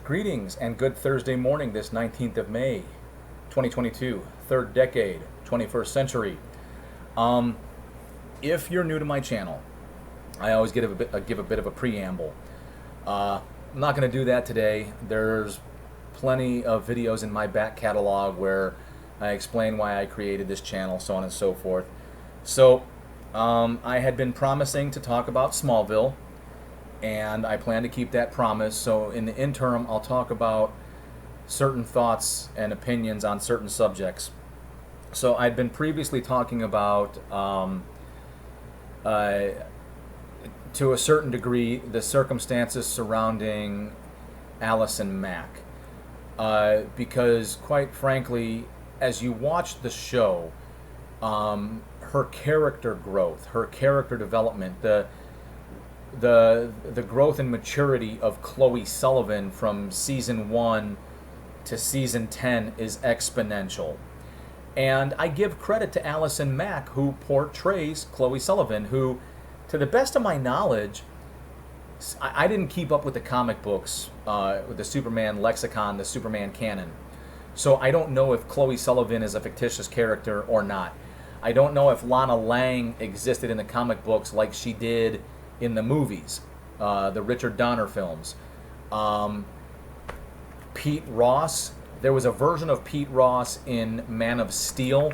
Greetings and good Thursday morning, this 19th of May, 2022, third decade, 21st century. Um, if you're new to my channel, I always give a bit of a preamble. I'm not going to do that today. There's plenty of videos in my back catalog where I explain why I created this channel, so on and so forth. So, I had been promising to talk about Smallville, and I plan to keep that promise. So in the interim, I'll talk about certain thoughts and opinions on certain subjects. So I'd been previously talking about, to a certain degree, the circumstances surrounding Allison Mack. Because quite frankly, as you watch the show, her character growth, her character development, the growth and maturity of Chloe Sullivan from season 1 to season 10 is exponential. And I give credit to Allison Mack, who portrays Chloe Sullivan, who, to the best of my knowledge, I didn't keep up with the comic books, with the Superman lexicon, the Superman canon. So I don't know if Chloe Sullivan is a fictitious character or not. I don't know if Lana Lang existed in the comic books like she did in the movies, the Richard Donner films. Pete Ross, there was a version of Pete Ross in Man of Steel.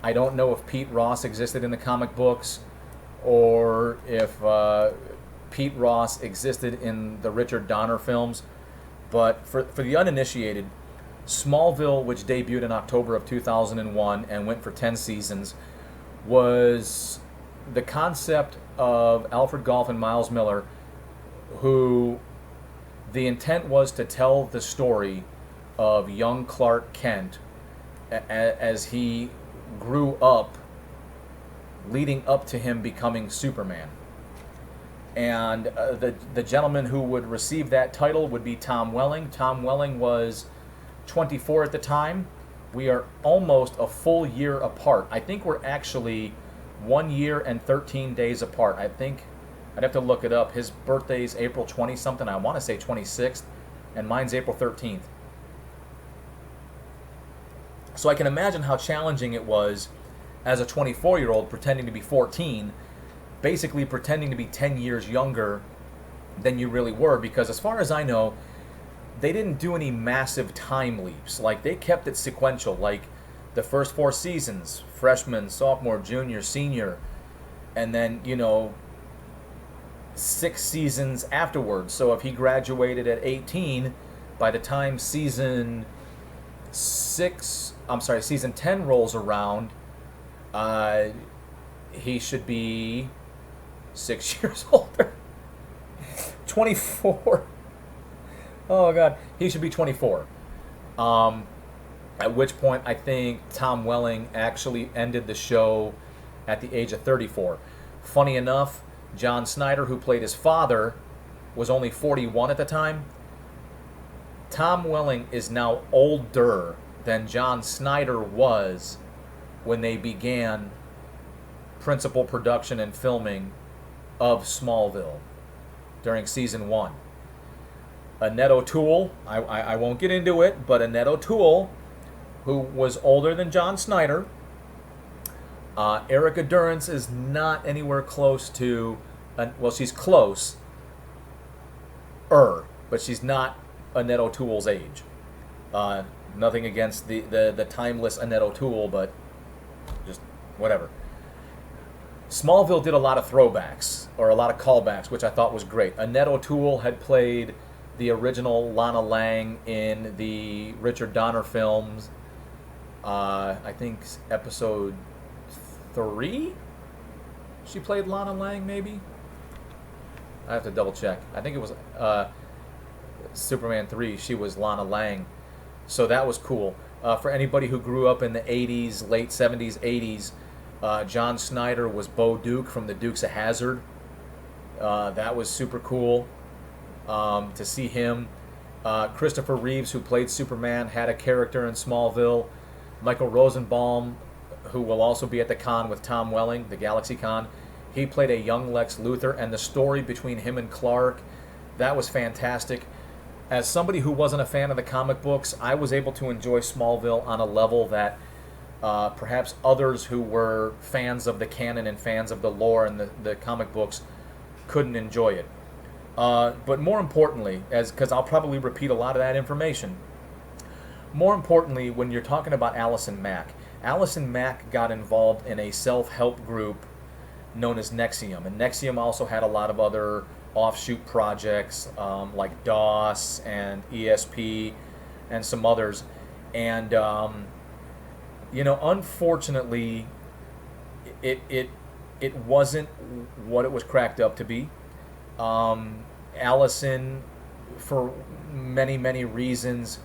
I don't know if Pete Ross existed in the comic books or if Pete Ross existed in the Richard Donner films. But for the uninitiated, Smallville, which debuted in October of 2001 and went for 10 seasons, was the concept of Alfred Gough and Miles Miller, who the intent was to tell the story of young Clark Kent as he grew up, leading up to him becoming Superman. And the gentleman who would receive that title would be Tom Welling. Tom Welling was 24 at the time. We are almost a full year apart. I think we're actually 1 year and 13 days apart. I think I'd have to look it up. His birthday's April 20 something. I want to say 26th, and mine's April 13th. So I can imagine how challenging it was as a 24-year-old pretending to be 14, basically pretending to be 10 years younger than you really were, because as far as I know, they didn't do any massive time leaps. Like, they kept it sequential, like the first 4 seasons, freshman, sophomore, junior, senior, and then, 6 seasons afterwards. So if he graduated at 18, by the time season 10 rolls around, he should be 6 years older. 24. Oh, God. He should be 24. At which point, I think Tom Welling actually ended the show at the age of 34. Funny enough, John Snyder, who played his father, was only 41 at the time. Tom Welling is now older than John Snyder was when they began principal production and filming of Smallville during season 1. Annette O'Toole, I won't get into it, but Annette O'Toole, who was older than John Snyder. Erica Durance is not anywhere close to, well, she's close, but she's not Annette O'Toole's age. Nothing against the timeless Annette O'Toole, but just whatever. Smallville did a lot of throwbacks, or a lot of callbacks, which I thought was great. Annette O'Toole had played the original Lana Lang in the Richard Donner films. I think episode 3, she played Lana Lang, maybe? I have to double check. I think it was Superman 3, she was Lana Lang. So that was cool. For anybody who grew up in the 80s, late 70s, 80s, John Snyder was Bo Duke from the Dukes of Hazzard. That was super cool to see him. Christopher Reeves, who played Superman, had a character in Smallville. Michael Rosenbaum, who will also be at the con with Tom Welling, the Galaxy Con, he played a young Lex Luthor, and the story between him and Clark, that was fantastic. As somebody who wasn't a fan of the comic books, I was able to enjoy Smallville on a level that perhaps others who were fans of the canon and fans of the lore and the comic books couldn't enjoy it. But more importantly, because I'll probably repeat a lot of that information, more importantly, when you're talking about Allison Mack got involved in a self-help group known as Nexium. And Nexium also had a lot of other offshoot projects like DOS and ESP and some others. And, unfortunately, it wasn't what it was cracked up to be. Allison, for many, many reasons,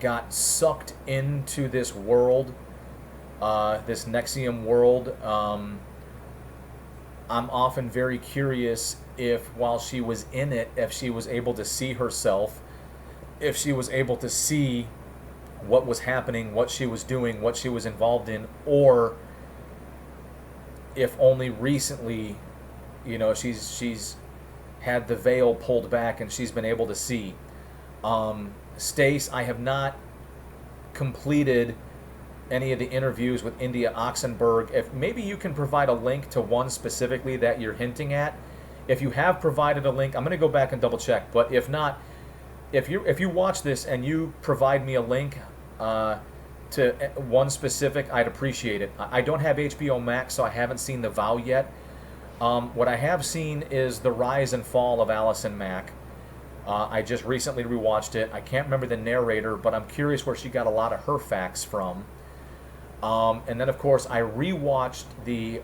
got sucked into this world, this Nexium world. I'm often very curious if, while she was in it, if she was able to see herself, if she was able to see what was happening, what she was doing, what she was involved in, or if only recently, she's had the veil pulled back and she's been able to see. Stace, I have not completed any of the interviews with India Oxenberg. If maybe you can provide a link to one specifically that you're hinting at. If you have provided a link, I'm going to go back and double check. But if not, if you watch this and you provide me a link to one specific, I'd appreciate it. I don't have HBO Max, so I haven't seen The Vow yet. What I have seen is the rise and fall of Allison Mack. I just recently rewatched it. I can't remember the narrator, but I'm curious where she got a lot of her facts from. And then, of course, I rewatched the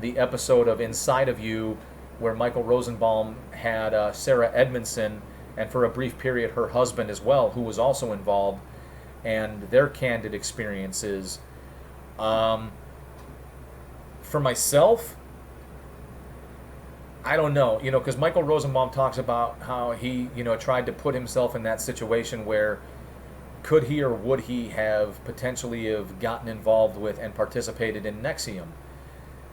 episode of Inside of You, where Michael Rosenbaum had Sarah Edmondson, and for a brief period her husband as well, who was also involved, and their candid experiences. For myself, I don't know, because Michael Rosenbaum talks about how he, tried to put himself in that situation where could he or would he have potentially have gotten involved with and participated in Nexium.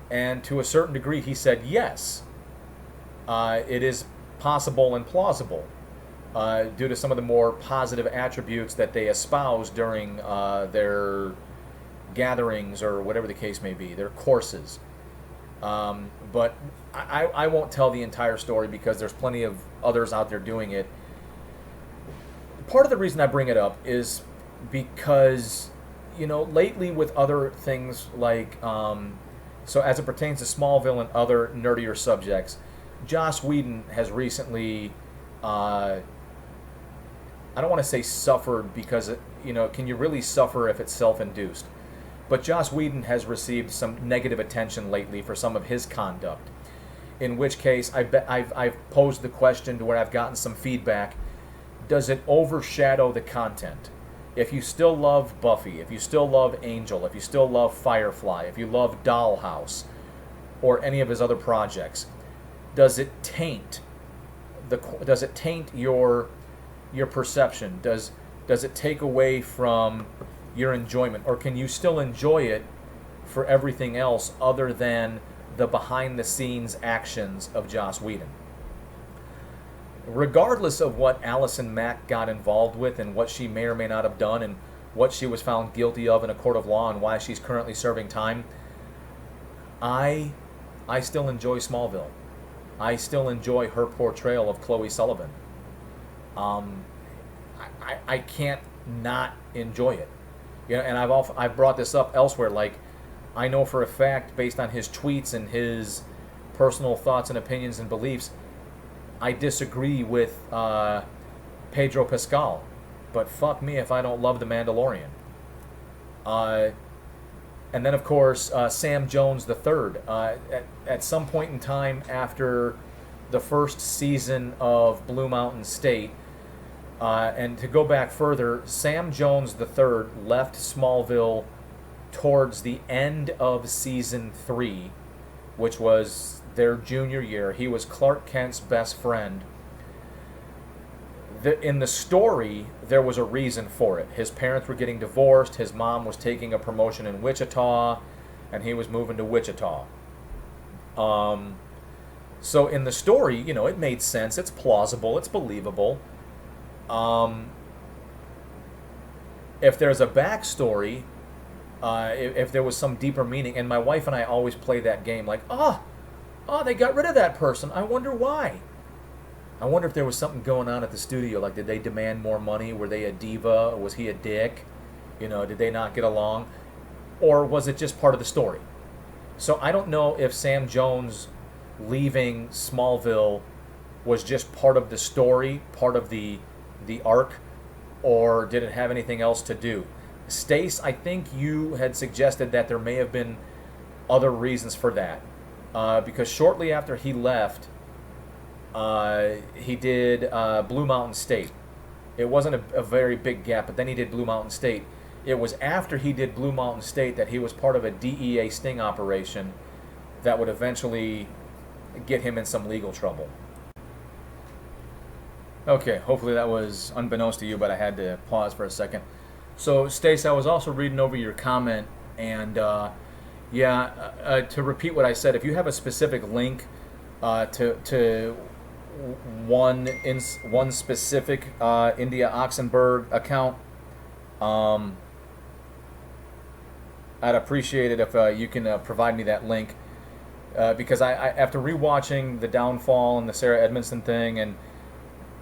And to a certain degree, he said yes. It is possible and plausible due to some of the more positive attributes that they espouse during their gatherings or whatever the case may be, their courses. But I won't tell the entire story because there's plenty of others out there doing it. Part of the reason I bring it up is because, lately with other things like, so as it pertains to Smallville and other nerdier subjects, Joss Whedon has recently, I don't want to say suffered because, can you really suffer if it's self-induced? But Joss Whedon has received some negative attention lately for some of his conduct. In which case, I've posed the question to where I've gotten some feedback. Does it overshadow the content? If you still love Buffy, if you still love Angel, if you still love Firefly, if you love Dollhouse, or any of his other projects, does it taint your perception? Does it take away from your enjoyment, or can you still enjoy it for everything else other than the behind-the-scenes actions of Joss Whedon? Regardless of what Allison Mack got involved with and what she may or may not have done and what she was found guilty of in a court of law and why she's currently serving time, I still enjoy Smallville. I still enjoy her portrayal of Chloe Sullivan. I can't not enjoy it. And I've brought this up elsewhere. Like, I know for a fact, based on his tweets and his personal thoughts and opinions and beliefs, I disagree with Pedro Pascal, but fuck me if I don't love The Mandalorian. And then, of course, Sam Jones III. At some point in time after the first season of Blue Mountain State, and to go back further, Sam Jones III left Smallville towards the end of season 3, which was their junior year. He was Clark Kent's best friend. In the story, there was a reason for it. His parents were getting divorced, his mom was taking a promotion in Wichita, and he was moving to Wichita. So in the story, it made sense, it's plausible, it's believable. Um, if there's a backstory, if there was some deeper meaning, and my wife and I always play that game, like, they got rid of that person. I wonder why. I wonder if there was something going on at the studio. Like, did they demand more money? Were they a diva? Or was he a dick? Did they not get along? Or was it just part of the story? So I don't know if Sam Jones leaving Smallville was just part of the story, part of the arc, or did it have anything else to do? Stace, I think you had suggested that there may have been other reasons for that. Because shortly after he left, he did Blue Mountain State. It wasn't a very big gap, but then he did Blue Mountain State. It was after he did Blue Mountain State that he was part of a DEA sting operation that would eventually get him in some legal trouble. Okay, hopefully that was unbeknownst to you, but I had to pause for a second. So, Stace, I was also reading over your comment, and to repeat what I said, if you have a specific link to one specific India Oxenberg account, I'd appreciate it if you can provide me that link, because I after rewatching The Downfall and the Sarah Edmondson thing and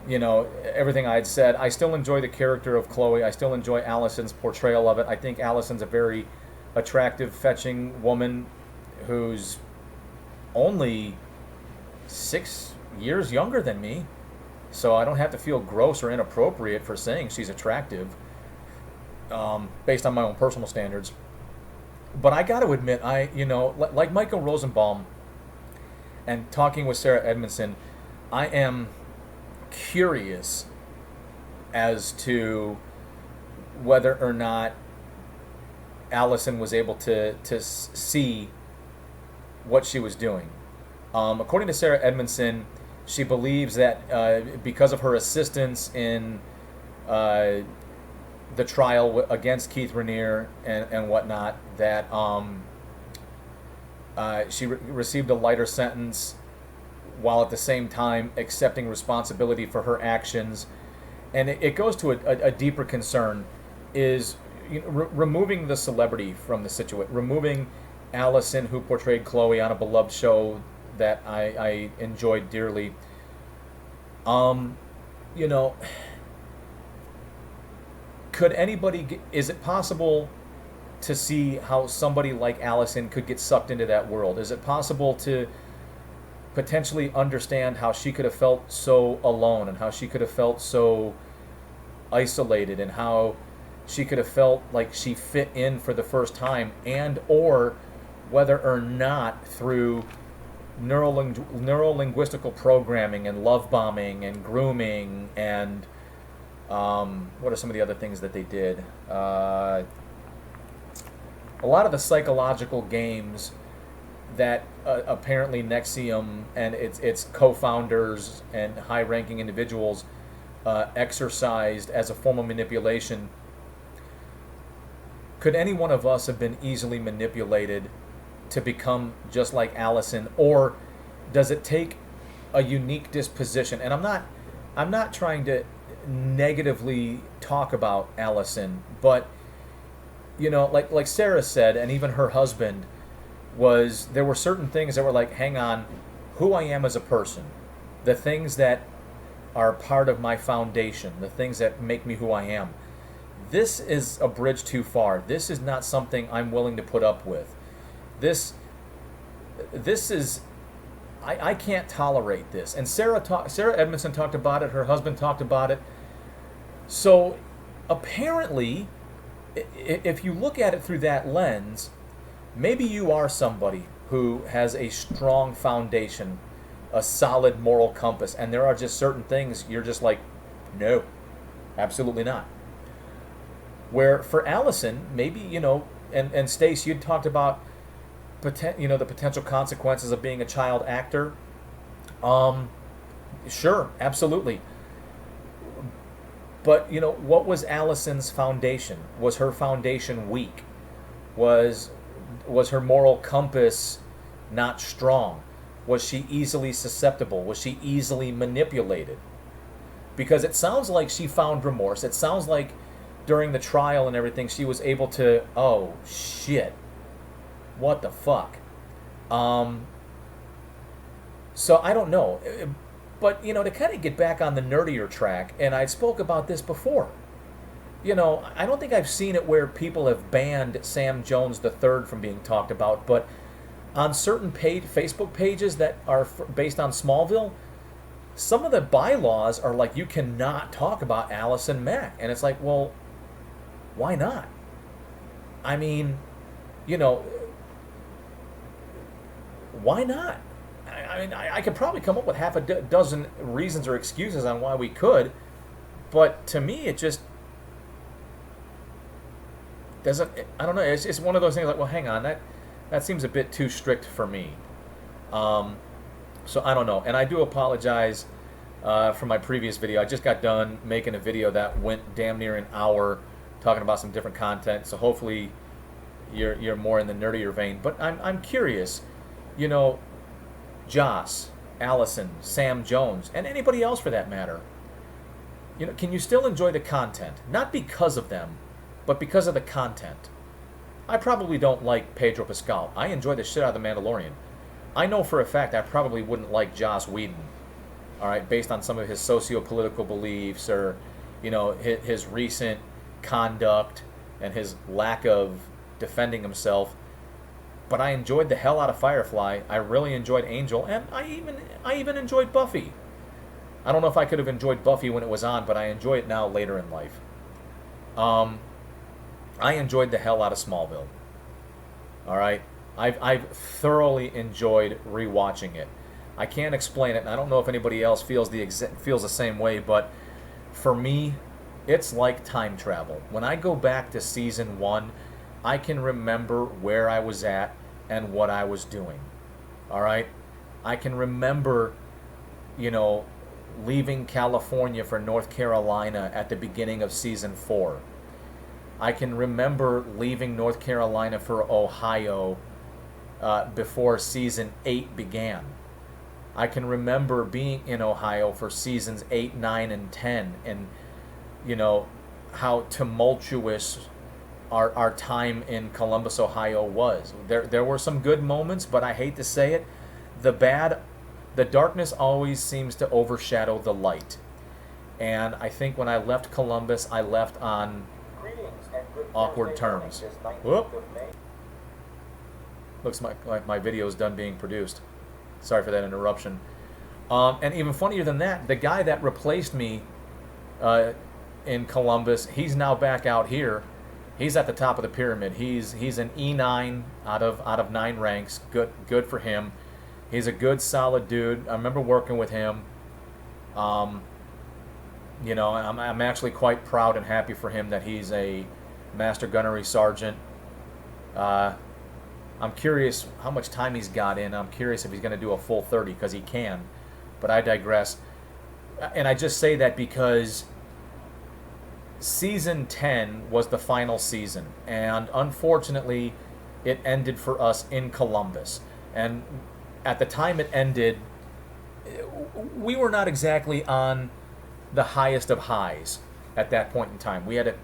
everything I had said, I still enjoy the character of Chloe. I still enjoy Allison's portrayal of it. I think Allison's a very attractive, fetching woman who's only 6 years younger than me, so I don't have to feel gross or inappropriate for saying she's attractive, based on my own personal standards. But I got to admit, like Michael Rosenbaum and talking with Sarah Edmondson, I am curious as to whether or not Allison was able to see what she was doing. According to Sarah Edmondson, she believes that because of her assistance in the trial against Keith Raniere and whatnot, that she received a lighter sentence while at the same time accepting responsibility for her actions. And it goes to a deeper concern, is removing the celebrity from the situation, removing Allison, who portrayed Chloe on a beloved show that I enjoyed dearly. Could anybody, is it possible to see how somebody like Allison could get sucked into that world? Is it possible to potentially understand how she could have felt so alone and how she could have felt so isolated and how she could have felt like she fit in for the first time, and or whether or not through neuro-linguistical programming and love bombing and grooming and what are some of the other things that they did? A lot of the psychological games that apparently NXIVM and its co-founders and high-ranking individuals exercised as a form of manipulation. Could any one of us have been easily manipulated to become just like Allison, or does it take a unique disposition? And I'm not trying to negatively talk about Allison, but like Sarah said, and even her husband, there were certain things that were like, hang on, who I am as a person, the things that are part of my foundation, the things that make me who I am. This is a bridge too far. This is not something I'm willing to put up with. This is, I can't tolerate this. And Sarah Edmondson talked about it. Her husband talked about it. So apparently, if you look at it through that lens, maybe you are somebody who has a strong foundation, a solid moral compass, and there are just certain things you're just like, no, absolutely not. Where for Allison, maybe, and Stace, you'd talked about the potential consequences of being a child actor. Sure, absolutely. But, what was Allison's foundation? Was her foundation weak? Was her moral compass not strong? Was she easily susceptible? Was she easily manipulated? because it sounds like she found remorse. It sounds like during the trial and everything, she was able to, oh, shit, what the fuck? So I don't know. But, to kind of get back on the nerdier track, and I spoke about this before, I don't think I've seen it where people have banned Sam Jones III from being talked about, but on certain Facebook pages that are based on Smallville, some of the bylaws are like, you cannot talk about Allison Mack. And it's like, well, why not? I mean, why not? I could probably come up with half a dozen reasons or excuses on why we could, but to me, it just doesn't. I don't know. It's one of those things like, well, hang on, that seems a bit too strict for me. So I don't know, and I do apologize for my previous video. I just got done making a video that went damn near an hour, talking about some different content. So hopefully, you're more in the nerdier vein. But I'm curious, Joss, Allison, Sam Jones, and anybody else for that matter. Can you still enjoy the content? Not because of them, but because of the content. I probably don't like Pedro Pascal. I enjoy the shit out of The Mandalorian. I know for a fact I probably wouldn't like Joss Whedon, all right, based on some of his socio-political beliefs or, his recent conduct and his lack of defending himself. But I enjoyed the hell out of Firefly. I really enjoyed Angel, and I even enjoyed Buffy. I don't know if I could have enjoyed Buffy when it was on, but I enjoy it now later in life. I enjoyed the hell out of Smallville. All right, I've thoroughly enjoyed rewatching it. I can't explain it, and I don't know if anybody else feels the same way, but for me, it's like time travel. When I go back to season 1, I can remember where I was at and what I was doing. All right? I can remember, leaving California for North Carolina at the beginning of season 4. I can remember leaving North Carolina for Ohio before season 8 began. I can remember being in Ohio for seasons 8, 9, and 10, and, how tumultuous our time in Columbus, Ohio was. There were some good moments, but I hate to say it, the darkness always seems to overshadow the light. And I think when I left Columbus, I left on awkward terms. Whoop. Looks like my video is done being produced. Sorry for that interruption. And even funnier than that, the guy that replaced me in Columbus, he's now back out here. He's at the top of the pyramid. He's an E9 out of 9 ranks. Good for him. He's a good, solid dude. I remember working with him. I'm actually quite proud and happy for him that he's a Master Gunnery Sergeant. I'm curious how much time he's got in. I'm curious if he's going to do a full 30, because he can. But I digress. And I just say that because Season 10 was the final season, and unfortunately, it ended for us in Columbus. And at the time it ended, we were not exactly on the highest of highs at that point in time. We had a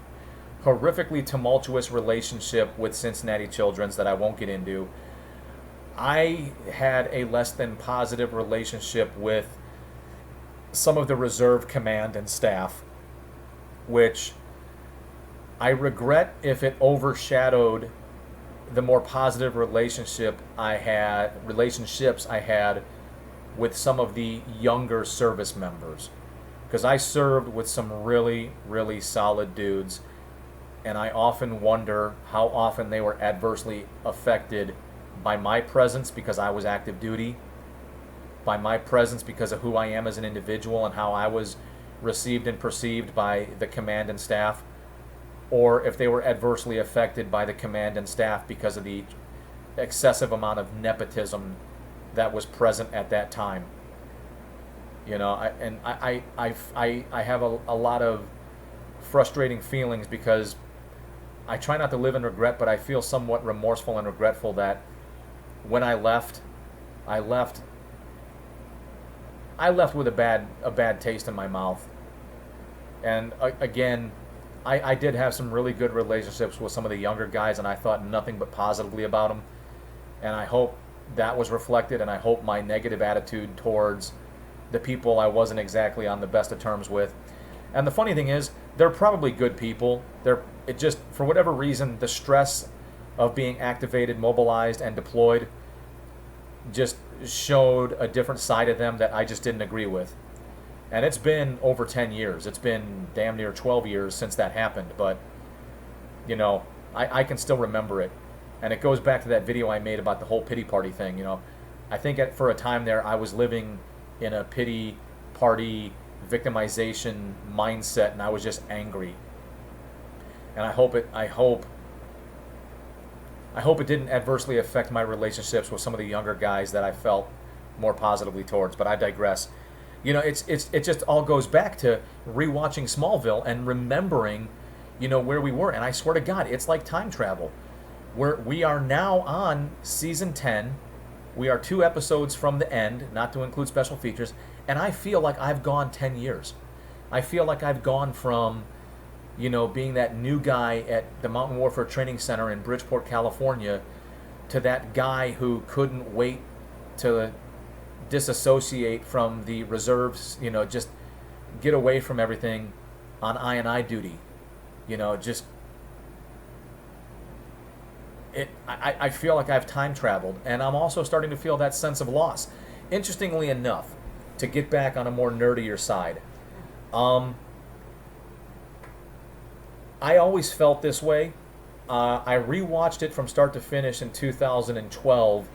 horrifically tumultuous relationship with Cincinnati Children's that I won't get into. I had a less than positive relationship with some of the reserve command and staff, which I regret if it overshadowed the more positive relationships I had with some of the younger service members, because I served with some really, really solid dudes, and I often wonder how often they were adversely affected by my presence because I was active duty, by my presence because of who I am as an individual and how I was received and perceived by the command and staff, or if they were adversely affected by the command and staff because of the excessive amount of nepotism that was present at that time. I have a lot of frustrating feelings because I try not to live in regret, but I feel somewhat remorseful and regretful that when I left with a bad taste in my mouth. And again, I did have some really good relationships with some of the younger guys, and I thought nothing but positively about them. And I hope that was reflected, and I hope my negative attitude towards the people I wasn't exactly on the best of terms with. And the funny thing is, they're probably good people. It just, for whatever reason, the stress of being activated, mobilized, and deployed just showed a different side of them that I just didn't agree with. And it's been over 10 years. It's been damn near 12 years since that happened. But, you know, I can still remember it. And it goes back to that video I made about the whole pity party thing. You know, I think for a time there, I was living in a pity party victimization mindset, and I was just angry. And I hope it didn't adversely affect my relationships with some of the younger guys that I felt more positively towards. But I digress. You know, it just all goes back to rewatching Smallville and remembering, you know, where we were. And I swear to God, it's like time travel. We are now on season 10. We are 2 episodes from the end, not to include special features, and I feel like I've gone 10 years. I feel like I've gone from, you know, being that new guy at the Mountain Warfare Training Center in Bridgeport, California, to that guy who couldn't wait to disassociate from the reserves, you know, just get away from everything on I&I duty. You know, just... I feel like I've time traveled, and I'm also starting to feel that sense of loss. Interestingly enough, to get back on a more nerdier side, I always felt this way. I rewatched it from start to finish in 2012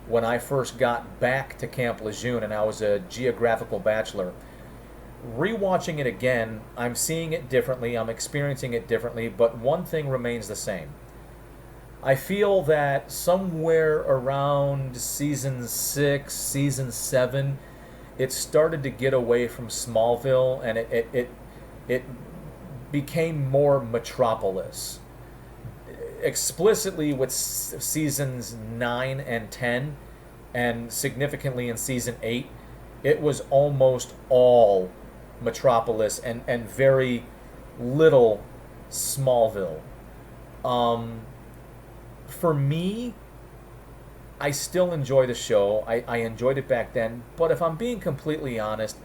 when I first got back to Camp Lejeune, and I was a geographical bachelor. Rewatching it again, I'm seeing it differently, I'm experiencing it differently, but one thing remains the same. I feel that somewhere around season 6, season 7, it started to get away from Smallville, and it became more Metropolis. Explicitly with seasons 9 and 10, and significantly in season 8, it was almost all Metropolis and very little Smallville. For me, I still enjoy the show. I enjoyed it back then, but if I'm being completely honest,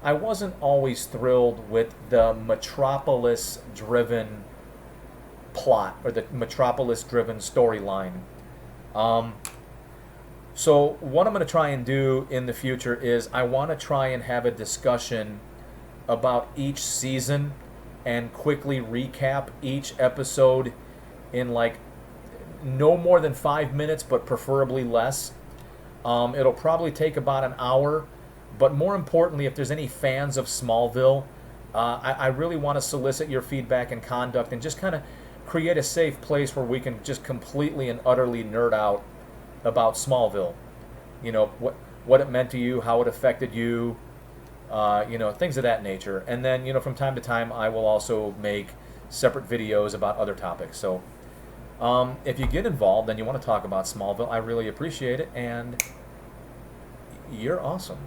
I wasn't always thrilled with the Metropolis-driven plot or the Metropolis-driven storyline. So what I'm going to try and do in the future is I want to try and have a discussion about each season and quickly recap each episode in like no more than 5 minutes, but preferably less. It'll probably take about an hour, but more importantly, if there's any fans of Smallville, I really want to solicit your feedback and conduct and just kind of create a safe place where we can just completely and utterly nerd out about Smallville. You know, what it meant to you, how it affected you, you know, things of that nature. And then, you know, from time to time, I will also make separate videos about other topics. So if you get involved and you want to talk about Smallville, I really appreciate it, and you're awesome.